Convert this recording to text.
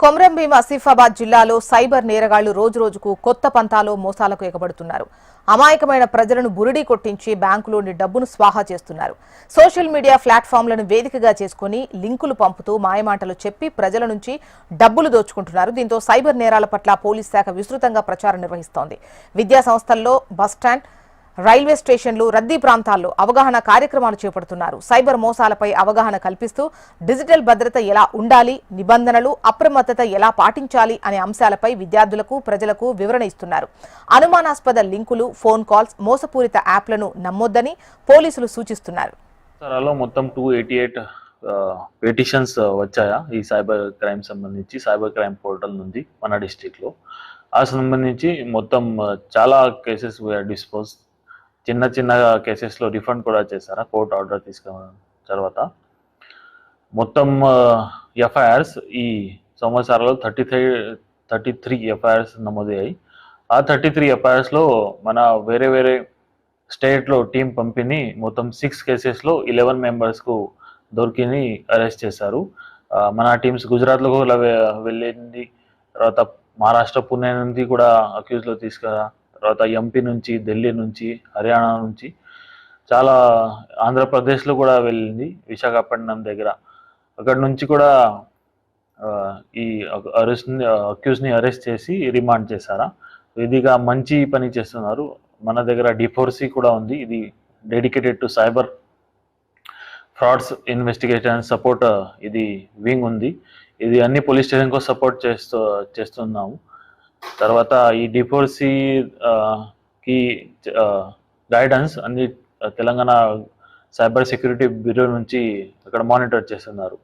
కొమరంభీం ఆసిఫాబాద్ జిల్లాలో సైబర్ నేరగాళ్లు రోజురోజుకు కొత్త పంతాలో మోసాలకు ఎగబడుతున్నారు. అమాయకమైన ప్రజలను బురిడీ కొట్టించి బ్యాంకులోని డబ్బును స్వాహా చేస్తున్నారు. సోషల్ మీడియా ప్లాట్ఫామ్లను వేదికగా చేసుకుని లింకులు పంపుతూ మాయమాటలు చెప్పి ప్రజల నుంచి డబ్బులు దోచుకుంటున్నారు. దీంతో సైబర్ నేరాల పట్ల పోలీస్ శాఖ విస్తృతంగా ప్రచారం నిర్వహిస్తోంది. విద్యా సంస్థల్లో, బస్టాండ్, రైల్వే స్టేషన్లు, రద్దీ ప్రాంతాల్లో అవగాహన కార్యక్రమాలు చేపడుతున్నారు. సైబర్ మోసాలపై అవగాహన కల్పిస్తూ డిజిటల్ భద్రత ఎలా ఉండాలి, నిబంధనలు, అప్రమత్తత ఎలా పాటించాలి అనే అంశాలపై విద్యార్థులకు, ప్రజలకు వివరణ ఇస్తున్నారు. అనుమానాస్పద లింకులు, ఫోన్ కాల్స్, మోసపూరిత యాప్లను నమ్మొద్దని పోలీసులు సూచిస్తున్నారు. మొత్తం 288 పిటిషన్స్ వచ్చాయా ఈ సైబర్ క్రైమ్ సంబంధించి సైబర్ క్రైమ్ పోర్టల్ నుండి మన డిస్ట్రిక్ట్ లో. ఆ సంబంధించి మొత్తం చాలా కేసెస్ డిస్పోజ్, చిన్న చిన్న కేసెస్లో రిఫండ్ కూడా చేశారా కోర్టు ఆర్డర్ తీసుకున్న తర్వాత. మొత్తం ఎఫ్ఐఆర్స్ ఈ సంవత్సరాల్లో 33 ఎఫ్ఐఆర్స్ నమోదయ్యాయి. ఆ 33 ఎఫ్ఐఆర్స్లో మన వేరే స్టేట్లో టీం పంపిణీ మొత్తం 6 కేసెస్లో 11 మెంబర్స్కు దొరికిని అరెస్ట్ చేశారు. మన టీమ్స్ గుజరాత్లో కూడా వెళ్ళింది, తర్వాత మహారాష్ట్ర పుణె నుండి కూడా అక్యూజ్లో తీసుకురా, తర్వాత ఎంపీ నుంచి, ఢిల్లీ నుంచి, హర్యానా నుంచి, చాలా ఆంధ్రప్రదేశ్లో కూడా వెళ్ళింది, విశాఖపట్నం దగ్గర. అక్కడ నుంచి కూడా ఈ అక్యూజ్ని అరెస్ట్ చేసి రిమాండ్ చేశారా. ఇదిగా మంచి పని చేస్తున్నారు. మన దగ్గర D4C కూడా ఉంది. ఇది dedicated to cyber frauds investigation support ఇది వింగ్ ఉంది. ఇది అన్ని పోలీస్ స్టేషన్కు సపోర్ట్ చేస్తున్నాము. తర్వాత ఈ D4C కి గైడెన్స్ అన్ని తెలంగాణ సైబర్ సెక్యూరిటీ బ్యూరో నుంచి అక్కడ మానిటర్ చేస్తున్నారు.